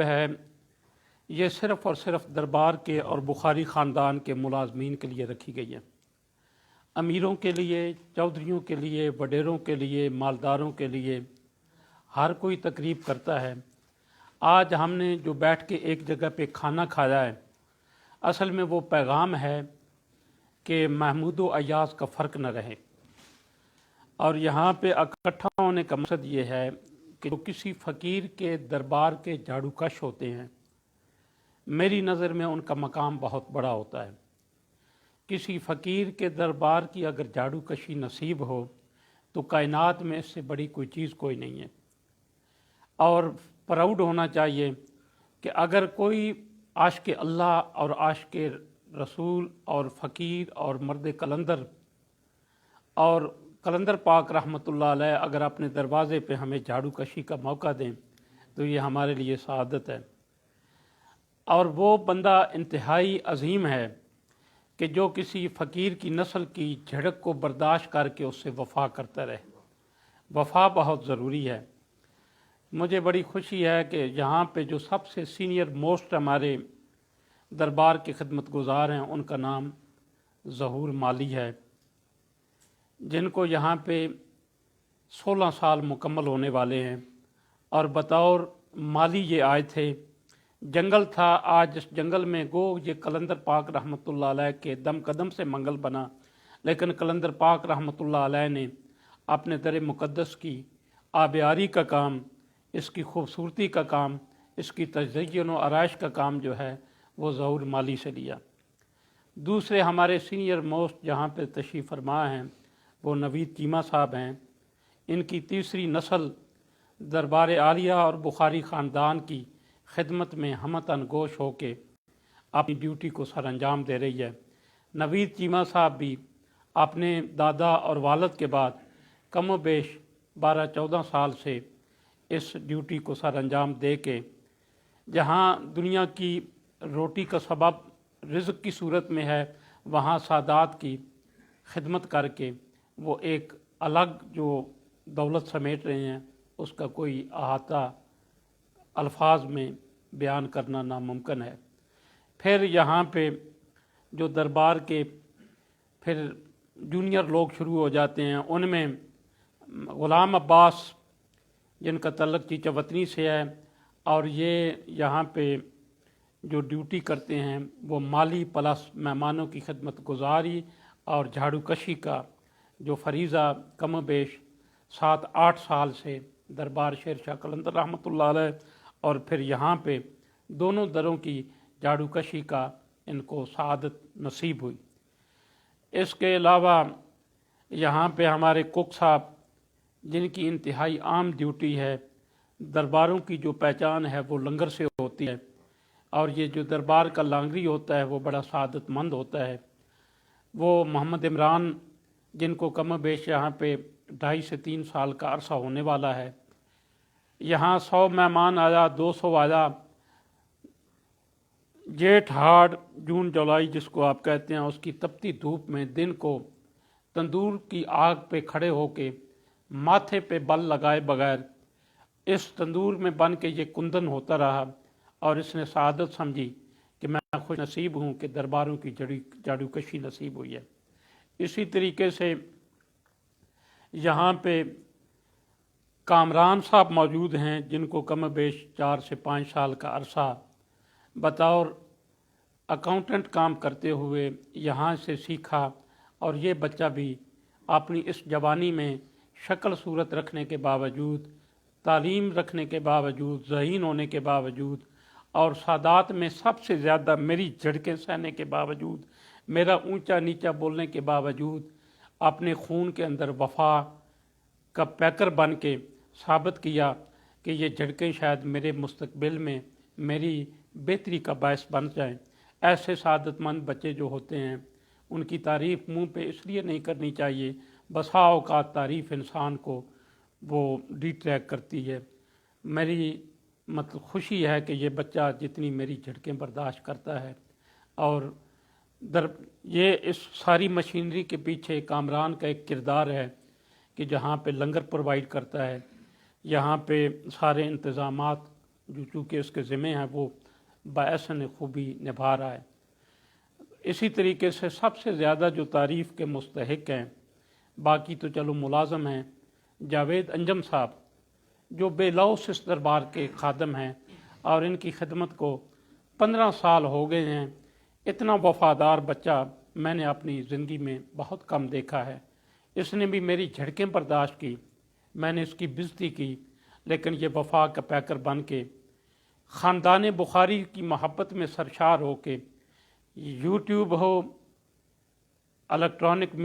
ہے یہ صرف اور صرف دربار کے اور بخاری خاندان کے ملازمین کے لیے رکھی گئی ہے۔ امیروں کے لیے، چودھریوں کے لیے، وڈیروں کے لیے، مالداروں کے لیے ہر کوئی تقریب کرتا ہے۔ آج ہم نے جو بیٹھ کے ایک جگہ پہ کھانا کھایا ہے، اصل میں وہ پیغام ہے کہ محمود و ایاز کا فرق نہ رہے، اور یہاں پہ اکٹھا ہونے کا مقصد یہ ہے کہ جو کسی فقیر کے دربار کے جھاڑو کش ہوتے ہیں، میری نظر میں ان کا مقام بہت بڑا ہوتا ہے۔ کسی فقیر کے دربار کی اگر جھاڑو کشی نصیب ہو تو کائنات میں اس سے بڑی کوئی چیز کوئی نہیں ہے، اور پراؤڈ ہونا چاہیے کہ اگر کوئی عاشق اللہ اور عاشق رسول اور فقیر اور مرد قلندر اور قلندر پاک رحمۃ اللہ علیہ اگر اپنے دروازے پہ ہمیں جھاڑو کشی کا موقع دیں تو یہ ہمارے لیے سعادت ہے۔ اور وہ بندہ انتہائی عظیم ہے کہ جو کسی فقیر کی نسل کی جھڑک کو برداشت کر کے اس سے وفا کرتا رہے۔ وفا بہت ضروری ہے۔ مجھے بڑی خوشی ہے کہ یہاں پہ جو سب سے سینئر موسٹ ہمارے دربار کے خدمت گزار ہیں، ان کا نام ظہور مالی ہے، جن کو یہاں پہ 16 سال مکمل ہونے والے ہیں، اور بطور مالی یہ آئے تھے۔ جنگل تھا، آج اس جنگل میں گو یہ قلندر پاک رحمۃ اللہ علیہ کے دم قدم سے منگل بنا، لیکن قلندر پاک رحمۃ اللہ علیہ نے اپنے در مقدس کی آبیاری کا کام، اس کی خوبصورتی کا کام، اس کی تزئین و آرائش کا کام جو ہے وہ ظہور مالی سے لیا۔ دوسرے ہمارے سینئر موسٹ جہاں پہ تشریف فرما ہیں وہ نوید چیمہ صاحب ہیں۔ ان کی تیسری نسل دربار عالیہ اور بخاری خاندان کی خدمت میں ہمتن گوش ہو کے اپنی ڈیوٹی کو سر انجام دے رہی ہے۔ نوید چیمہ صاحب بھی اپنے دادا اور والد کے بعد کم و بیش 12-14 سال سے اس ڈیوٹی کو سر انجام دے کے جہاں دنیا کی روٹی کا سبب رزق کی صورت میں ہے، وہاں سادات کی خدمت کر کے وہ ایک الگ جو دولت سمیٹ رہے ہیں، اس کا کوئی احاطہ الفاظ میں بیان کرنا ناممکن ہے۔ پھر یہاں پہ جو دربار کے پھر جونیئر لوگ شروع ہو جاتے ہیں، ان میں غلام عباس جن کا تعلق چیچہ وطنی سے ہے، اور یہ یہاں پہ جو ڈیوٹی کرتے ہیں وہ مالی پلس مہمانوں کی خدمت گزاری اور جھاڑو کشی کا جو فریضہ کم و بیش 7-8 سال سے دربار شیر شاہ قلندر رحمۃ اللہ علیہ اور پھر یہاں پہ دونوں دروں کی جھاڑو کشی کا ان کو سعادت نصیب ہوئی۔ اس کے علاوہ یہاں پہ ہمارے کک صاحب جن کی انتہائی عام ڈیوٹی ہے، درباروں کی جو پہچان ہے وہ لنگر سے ہوتی ہے، اور یہ جو دربار کا لانگری ہوتا ہے وہ بڑا سعادت مند ہوتا ہے۔ وہ محمد عمران جن کو کم و بیش یہاں پہ 2.5 سے 3 سال کا عرصہ ہونے والا ہے، یہاں 100 مہمان آیا، 200 آیا، جیٹھ ہاڑ جون جولائی جس کو آپ کہتے ہیں، اس کی تپتی دھوپ میں دن کو تندور کی آگ پہ کھڑے ہو کے ماتھے پہ بل لگائے بغیر اس تندور میں بن کے یہ کندن ہوتا رہا، اور اس نے سعادت سمجھی کہ میں خوش نصیب ہوں کہ درباروں کی جھاڑو کشی نصیب ہوئی ہے۔ اسی طریقے سے یہاں پہ کامران صاحب موجود ہیں جن کو کم و بیش 4 سے 5 سال کا عرصہ بطور اکاؤنٹنٹ کام کرتے ہوئے یہاں سے سیکھا، اور یہ بچہ بھی اپنی اس جوانی میں شکل صورت رکھنے کے باوجود، تعلیم رکھنے کے باوجود، ذہین ہونے کے باوجود، اور سادات میں سب سے زیادہ میری جھڑکیں سہنے کے باوجود، میرا اونچا نیچا بولنے کے باوجود، اپنے خون کے اندر وفا کا پیکر بن کے ثابت کیا کہ یہ جھڑکیں شاید میرے مستقبل میں میری بہتری کا باعث بن جائیں۔ ایسے سعادت مند بچے جو ہوتے ہیں ان کی تعریف منہ پہ اس لیے نہیں کرنی چاہیے، بسا اوقات تعریف انسان کو وہ ڈی ٹریک کرتی ہے۔ میری خوشی ہے کہ یہ بچہ جتنی میری جھڑکیں برداشت کرتا ہے، اور یہ اس ساری مشینری کے پیچھے کامران کا ایک کردار ہے کہ جہاں پہ لنگر پرووائڈ کرتا ہے، یہاں پہ سارے انتظامات जो चूँकि उसके ज़िम्मे हैं वो बाअसन खूबी निभा रहा है। इसी तरीके से सबसे ज़्यादा जो तारीफ़ के मुस्तहिक हैं, बाकी तो चलो मुलाज़म हैं, जावेद अंजम साहब जो बेलौस इस दरबार के खादम हैं और इनकी खिदमत को 15 साल हो गए हैं। इतना वफ़ादार बच्चा मैंने अपनी ज़िंदगी में बहुत कम देखा है। इसने भी मेरी झड़कें बर्दाश्त की, मैंने इसकी बेइज्जती की, लेकिन ये वफ़ा का पैकर बन के ख़ानदान बुखारी की मोहब्बत में सरशार हो के यूट्यूब हो, इलेक्ट्रॉनिक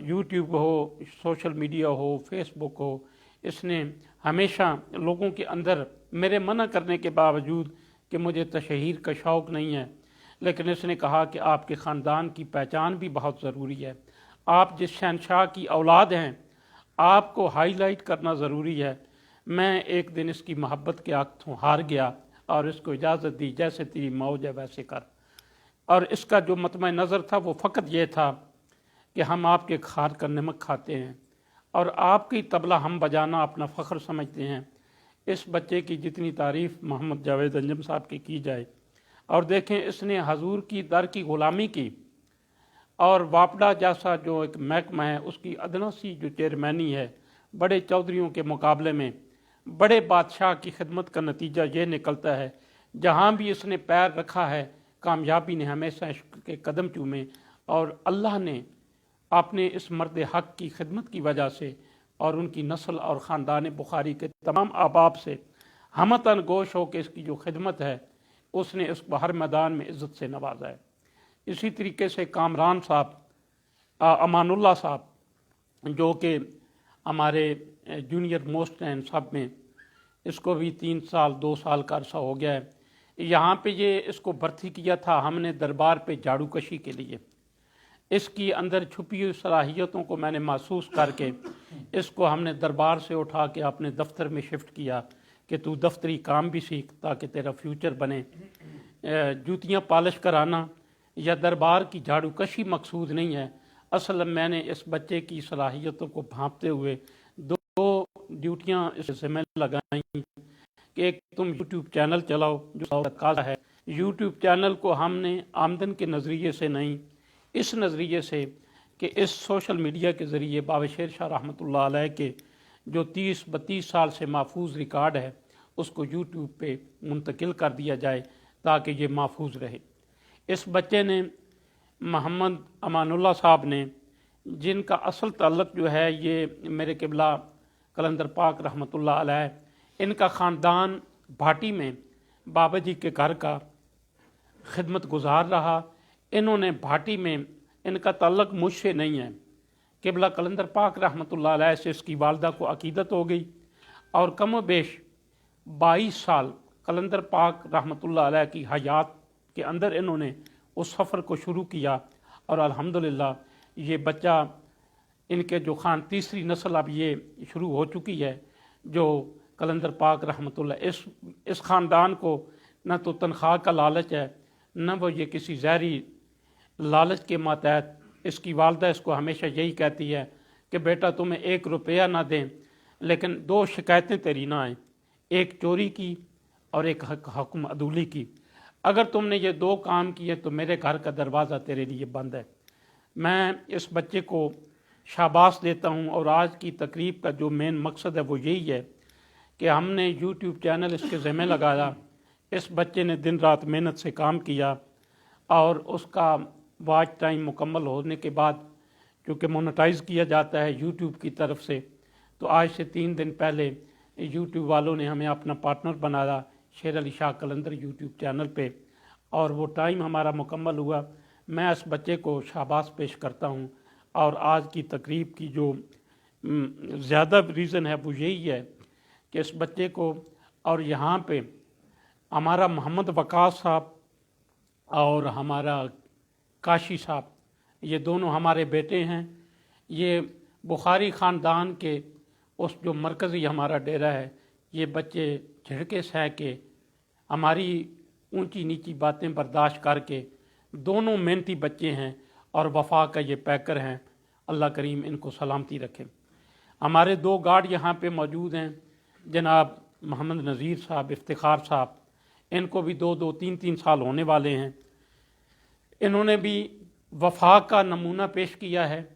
यूट्यूब हो, सोशल मीडिया हो, फेसबुक हो, इसने हमेशा लोगों के अंदर मेरे मना करने के बावजूद कि मुझे तशहीर का शौक़ नहीं है, लेकिन इसने कहा कि आपके ख़ानदान की पहचान भी बहुत ज़रूरी है, आप जिस शहनशाह की औलाद हैं आपको हाईलाइट करना ज़रूरी है। मैं एक दिन इसकी मोहब्बत के हाथों हार गया और इसको इजाज़त दी, जैसे तेरी मौज है वैसे कर। और इसका जो मतम नज़र था वो फ़कत ये था कि हम आपके खार का नमक खाते हैं और आपकी तबला हम बजाना अपना फ़ख्र समझते हैं। इस बच्चे की जितनी तारीफ़ मोहम्मद जावेद अंजम साहब की जाए। और देखें, इसने हजूर की दर की ग़ुलामी की और वापडा जैसा जो एक महकमा है उसकी अदना सी जो चेयरमैनी है, बड़े चौधरियों के मुकाबले में बड़े बादशाह की खिदमत का नतीजा ये निकलता है, जहाँ भी इसने पैर रखा है कामयाबी ने हमेशा इसके कदम चूमे। और अल्लाह ने आपने इस मर्द हक़ की खिदमत की वजह से और उनकी नस्ल और ख़ानदान बुखारी के तमाम अहबाब से हमतन गोश हो के इसकी जो खिदमत है उसने इसको हर मैदान में इज़्ज़त से नवाजा है। इसी तरीके से कामरान साहब, अमानुल्लाह साहब जो कि हमारे जूनियर मोस्ट हैं सब में, इसको भी 3 साल 2 साल का अरसा हो गया है। यहाँ पे ये इसको भर्ती किया था हमने दरबार पे झाड़ू कशी के लिए। इसकी अंदर छुपी हुई सलाहियतों को मैंने महसूस करके इसको हमने दरबार से उठा के अपने दफ्तर में शिफ्ट किया कि तू दफ्तरी काम भी सीख ताकि तेरा फ्यूचर बने। जूतियाँ पॉलिश कराना या दरबार की झाड़ू कशी मकसूद नहीं है। असल में मैंने इस बच्चे की सलाहियतों को भांपते हुए 2 ड्यूटियाँ इस ज़िम्मे लगाई कि एक तुम यूट्यूब चैनल चलाओ जो काज़ा है। यूट्यूब चैनल को हमने आमदन के नज़रिए से नहीं, इस नज़रिए से कि इस सोशल मीडिया के ज़रिए बाबा शेर शाह रहमतुल्लाह अलैह के जो 30-32 साल से महफूज रिकॉर्ड है उसको यूट्यूब पे मुंतकिल कर दिया जाए ताकि ये महफूज रहे। इस बच्चे ने मोहम्मद अमानुल्लाह साहब ने, जिनका असल ताल्लुक़ जो है ये मेरे क़िबला कलंदर पाक रहमतुल्लाह अलैह, इनका ख़ानदान भाटी में बाबा जी के घर का खिदमत गुजार रहा। इन्होंने भाटी में, इनका ताल्लुक़ मुझसे नहीं है, क़िबला कलंदर पाक रहमतुल्लाह अलैह से इसकी वालदा को अकीदत हो गई और कम बेश 22 साल कलंदर पाक रहमतुल्लाह अलैह की हयात के अंदर इन्होंने उस सफ़र को शुरू किया और अल्हम्दुलिल्लाह ये बच्चा, इनके जो तीसरी नस्ल अब ये शुरू हो चुकी है जो कलंदर पाक रहमतुल्लाह। इस ख़ानदान को न तो तनख्वाह का लालच है, न वो ये किसी ज़हरी लालच के मातहत। इसकी वालदा इसको हमेशा यही कहती है कि बेटा तुम्हें 1 रुपया ना दें लेकिन 2 शिकायतें तेरी ना आएँ, एक चोरी की और एक हुक्म अदूली की। अगर तुमने ये 2 काम किए तो मेरे घर का दरवाज़ा तेरे लिए बंद है। मैं इस बच्चे को शाबाश देता हूँ और आज की तकरीब का जो मेन मकसद है वो यही है कि हमने यूट्यूब चैनल इसके ज़िम्मे लगाया। इस बच्चे ने दिन रात मेहनत से काम किया और उसका वॉच टाइम मुकम्मल होने के बाद क्योंकि मोनेटाइज़ किया जाता है यूट्यूब की तरफ से, तो आज से 3 दिन पहले यूट्यूब वालों ने हमें अपना पार्टनर बनाया शेर अली शाह कलंदर यूट्यूब चैनल पे और वो टाइम हमारा मुकम्मल हुआ। मैं इस बच्चे को शाबाश पेश करता हूँ और आज की तकरीब की जो ज़्यादा रीज़न है वो यही है कि इस बच्चे को, और यहाँ पे हमारा मोहम्मद वकास साहब और हमारा काशी साहब, ये दोनों हमारे बेटे हैं। ये बुखारी ख़ानदान के उस जो मरकज़ी हमारा डेरा है, ये बच्चे झिड़के सह के हमारी ऊंची नीची बातें बर्दाश्त करके, दोनों मेहनती बच्चे हैं और वफा का ये पैकर हैं। अल्लाह करीम इनको सलामती रखे। हमारे 2 गार्ड यहाँ पे मौजूद हैं, जनाब मोहम्मद नज़ीर साहब, इफ्तिखार साहब, इनको भी 2-2, 3-3 साल होने वाले हैं। इन्होंने भी वफा का नमूना पेश किया है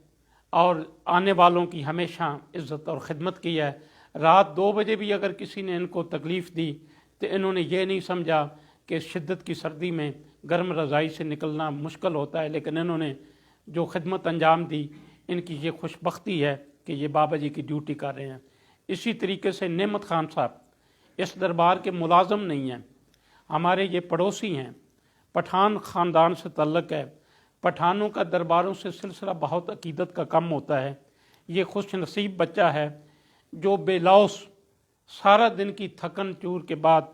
और आने वालों की हमेशा इज़्ज़त और ख़िदमत की है। रात 2 बजे भी अगर किसी ने इनको तकलीफ़ दी तो इन्होंने ये नहीं समझा कि शिद्दत की सर्दी में गर्म रज़ाई से निकलना मुश्किल होता है, लेकिन इन्होंने जो खिदमत अंजाम दी, इनकी ये खुशबख्ती है कि ये बाबा जी की ड्यूटी कर रहे हैं। इसी तरीके से नेमत खान साहब इस दरबार के मुलाजम नहीं हैं, हमारे ये पड़ोसी हैं, पठान ख़ानदान से तल्लक़ है। पठानों का दरबारों से सिलसिला बहुत अकीदत का कम होता है। ये खुश नसीब बच्चा है जो बेलौस सारा दिन की थकन चूर के बाद,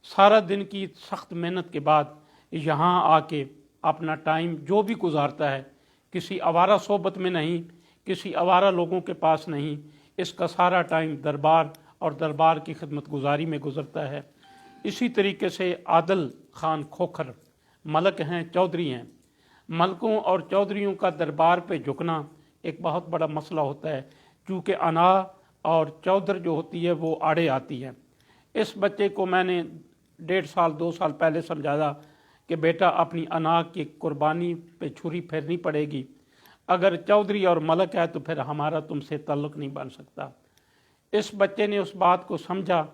सारा दिन की सख्त मेहनत के बाद यहाँ आके अपना टाइम जो भी गुजारता है, किसी आवारा सोबत में नहीं, किसी आवारा लोगों के पास नहीं, इसका सारा टाइम दरबार और दरबार की खिदमत गुजारी में गुजरता है। इसी तरीके से आदिल खान खोखर मलक हैं, चौधरी हैं। मलकों और चौधरियों का दरबार पे झुकना एक बहुत बड़ा मसला होता है, क्योंकि अना और चौधर जो होती है वो आड़े आती है। इस बच्चे को मैंने 1.5 साल 2 साल पहले समझाया कि बेटा अपनी अना की कुर्बानी पे छुरी फेरनी पड़ेगी, अगर चौधरी और मलक है तो फिर हमारा तुमसे ताल्लुक़ नहीं बन सकता। इस बच्चे ने उस बात को समझा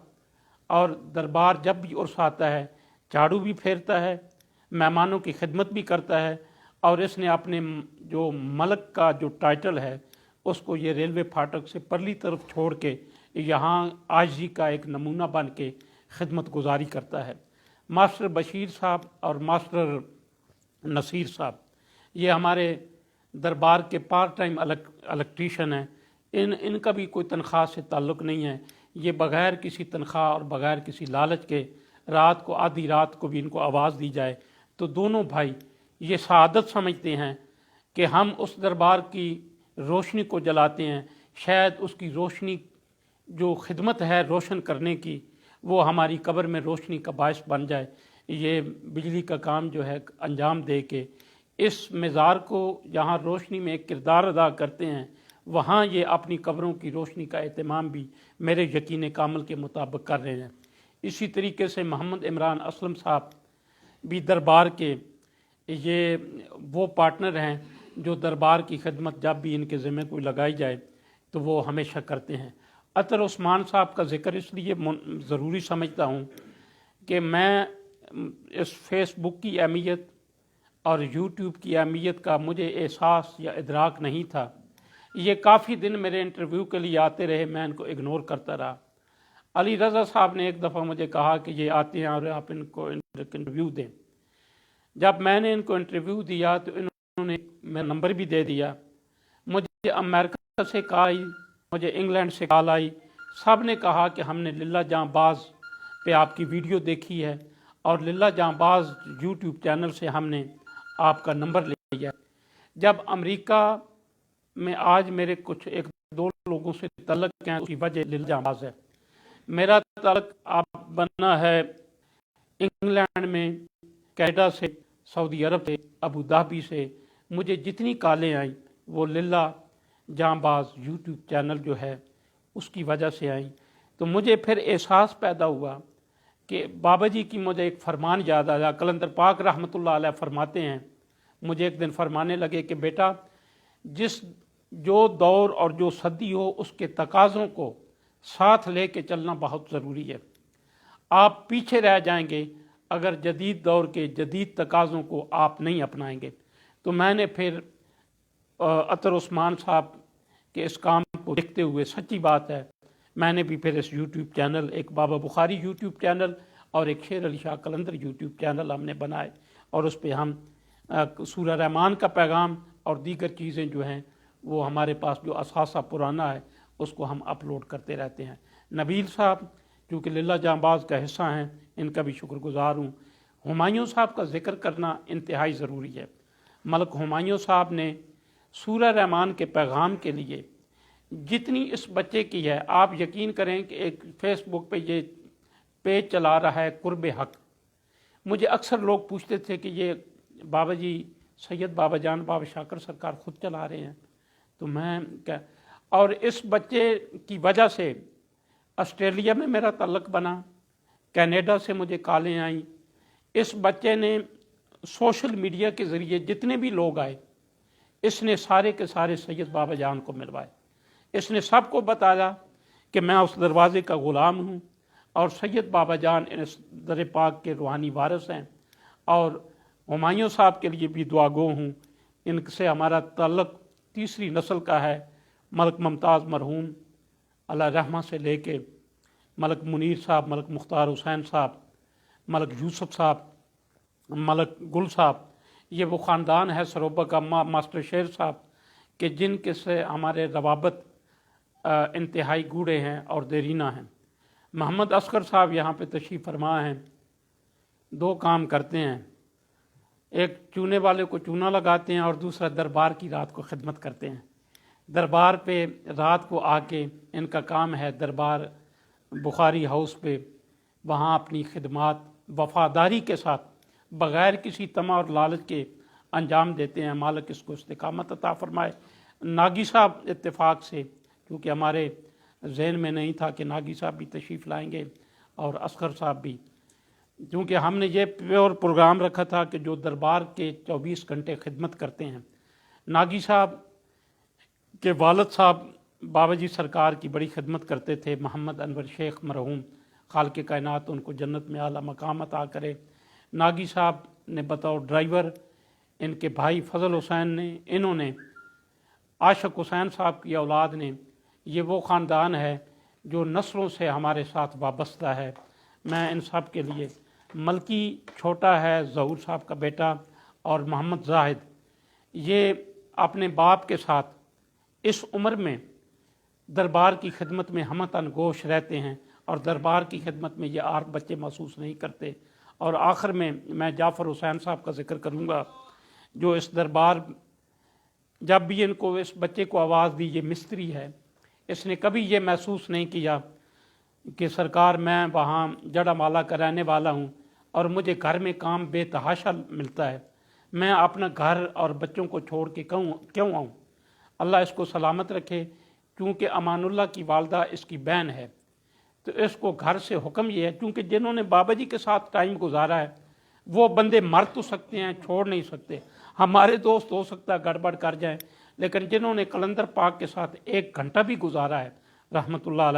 और दरबार जब भी उर्स आता है झाड़ू भी फेरता है, मेहमानों की खिदमत भी करता है, और इसने अपने जो मलक का जो टाइटल है उसको ये रेलवे फाटक से परली तरफ छोड़ के यहाँ आजी का एक नमूना बन के खिदमत गुजारी करता है। मास्टर बशीर साहब और मास्टर नसीर साहब ये हमारे दरबार के पार्ट टाइम इलेक्ट्रीशियन हैं। इनका भी कोई तनख्वाह से ताल्लुक़ नहीं है। ये बग़ैर किसी तनख्वाह और बग़ैर किसी लालच के रात को, आधी रात को भी इनको आवाज़ दी जाए तो दोनों भाई ये सआदत समझते हैं कि हम उस दरबार की रोशनी को जलाते हैं, शायद उसकी रोशनी जो खिदमत है रोशन करने की वो हमारी कब्र में रोशनी का बायस बन जाए। ये बिजली का काम जो है अंजाम दे के इस मज़ार को जहाँ रोशनी में एक किरदार अदा करते हैं, वहाँ ये अपनी कब्रों की रोशनी का एहतमाम भी मेरे यकीन कामल के मुताबिक कर रहे हैं। इसी तरीके से मोहम्मद इमरान असलम साहब भी दरबार के ये वो पार्टनर हैं जो दरबार की खिदमत जब भी इनके ज़िम्मे कोई लगाई जाए तो वो हमेशा करते हैं। अतर उस्मान साहब का ज़िक्र इसलिए ज़रूरी समझता हूँ कि मैं इस फेसबुक की अहमियत और यूट्यूब की अहमियत का मुझे एहसास या इदराक नहीं था। ये काफ़ी दिन मेरे इंटरव्यू के लिए आते रहे, मैं इनको इग्नोर करता रहा। अली रज़ा साहब ने एक दफ़ा मुझे कहा कि ये आते हैं और आप इनको इंटरव्यू दें। जब मैंने इनको इंटरव्यू दिया तो इन्होंने मेरा नंबर भी दे दिया। मुझे अमेरिका से कॉल आई, मुझे इंग्लैंड से कॉल आई, सब ने कहा कि हमने लिल्ला जांबाज पे आपकी वीडियो देखी है और लिल्ला जांबाज यूट्यूब चैनल से हमने आपका नंबर लिया। जब अमेरिका में आज मेरे कुछ 1-2 लोगों से तल्लुक़ हैं, उसकी वजह लिल्ला जांबाज है। मेरा तल्लुक़ आप बना है इंग्लैंड में, कनाडा से, सऊदी अरब से, अबू धाबी से। मुझे जितनी कॉलें आई वो लिल्ला जांबाज यूट्यूब चैनल जो है उसकी वजह से आई। तो मुझे फिर एहसास पैदा हुआ कि बाबा जी की मुझे एक फरमान याद आया। कलंदर पाक रहमतुल्लाह अलैह फरमाते हैं, मुझे एक दिन फरमाने लगे कि बेटा जिस जो दौर और जो सदी हो उसके तकाज़ों को साथ ले के चलना बहुत ज़रूरी है। आप पीछे रह जाएंगे अगर जदीद दौर के जदीद तकाज़ों को आप नहीं अपनाएंगे। तो मैंने फिर अतर उस्मान साहब के इस काम को देखते हुए, सच्ची बात है, मैंने भी फिर इस यूट्यूब चैनल, एक बाबा बुखारी यूट्यूब चैनल और एक शेर अली शाह कलंदर यूट्यूब चैनल हमने बनाए और उस पर हम सूरह रहमान का पैगाम और दीगर चीज़ें जो हैं वो हमारे पास जो असासा पुराना है उसको हम अपलोड करते रहते हैं। नबील साहब क्योंकि लिल्ला जांबाज का हिस्सा हैं, इनका भी शुक्रगुजार हूँ। हुमायूं साहब का ज़िक्र करना इंतहाई ज़रूरी है। मलक हुमायूं साहब ने सूरह रहमान के पैगाम के लिए जितनी इस बच्चे की है, आप यकीन करें कि एक फेसबुक पे ये पेज चला रहा है कुर्ब हक। मुझे अक्सर लोग पूछते थे कि ये बाबा जी सैयद बाबा जान बाबा शाकर सरकार ख़ुद चला रहे हैं, तो मैं क्या, और इस बच्चे की वजह से ऑस्ट्रेलिया में मेरा ताल्लुक़ बना, कनाडा से मुझे कॉलें आईं। इस बच्चे ने सोशल मीडिया के ज़रिए जितने भी लोग आए, इसने सारे के सारे सैयद बाबा जान को मिलवाए। इसने सबको बताया कि मैं उस दरवाज़े का ग़ुलाम हूँ और सैयद बाबा जान इस दर पाक के रूहानी वारिस हैं और हुमायूं साहब के लिए भी दुआगो हूँ। इनसे हमारा ताल्लुक़ तीसरी नस्ल का है। मलक मुमताज़ मरहूम अल्लाह रहमा से लेके मलक मुनीर साहब, मलक मुख्तार हुसैन साहब, मलक यूसुफ साहब, मलक गुल साहब, ये वो ख़ानदान है सरोबा का, मास्टर शेर साहब के जिनके से हमारे रवाबत इंतहाई गूढ़े हैं और देरीना हैं। मोहम्मद असगर साहब यहाँ पे तशरीफ़ फरमा हैं। दो काम करते हैं, एक चूने वाले को चूना लगाते हैं और दूसरा दरबार की रात को खिदमत करते हैं। दरबार पे रात को आके इनका काम है दरबार बुखारी हाउस पे वहाँ अपनी खिदमत वफ़ादारी के साथ बग़ैर किसी तमा और लालच के अंजाम देते हैं। मालिक इसको इस्तिकामत अता फरमाए। नागी साहब इत्तेफाक से, क्योंकि हमारे जहन में नहीं था कि नागी साहब भी तशरीफ़ लाएंगे और असगर साहब भी, क्योंकि हमने ये प्योर प्रोग्राम रखा था कि जो दरबार के 24 घंटे खिदमत करते हैं। नागी साहब के वालिद साहब बाबा जी सरकार की बड़ी खिदमत करते थे। मोहम्मद अनवर शेख मरहूम खालिक़ कायनात उनको जन्नत में आला मकाम अता करे। नागी साहब ने बतौर ड्राइवर, इनके भाई फजल हुसैन ने, इन्होंने आशिक हुसैन साहब की औलाद ने, ये वो ख़ानदान है जो नस्लों से हमारे साथ वाबस्ता है। मैं इन सब के लिए, मलकी छोटा है ज़हूर साहब का बेटा और मोहम्मद जाहिद, ये अपने बाप के साथ इस उम्र में दरबार की खिदमत में हमतन गोश रहते हैं और दरबार की खिदमत में ये आर बच्चे महसूस नहीं करते। और आखिर में मैं जाफ़र हुसैन साहब का जिक्र करूँगा, जो इस दरबार, जब भी इनको इस बच्चे को आवाज़ दी, ये मिस्त्री है, इसने कभी ये महसूस नहीं किया कि सरकार मैं वहाँ जड़ा माला का रहने वाला हूँ और मुझे घर में काम बेतहाशा मिलता है, मैं अपना घर और बच्चों को छोड़ के क्यों आऊँ। अल्लाह इसको सलामत रखे, क्योंकि अमानुल्लाह की वालदा इसकी बहन है, तो इसको घर से हुक्म ये है, क्योंकि जिन्होंने बाबा जी के साथ टाइम गुजारा है वो बंदे मर तो सकते हैं, छोड़ नहीं सकते। हमारे दोस्त हो सकता है गड़बड़ कर जाएं, लेकिन जिन्होंने कलंदर पाक के साथ 1 घंटा भी गुजारा है, रहमतुल्लाह अलैह,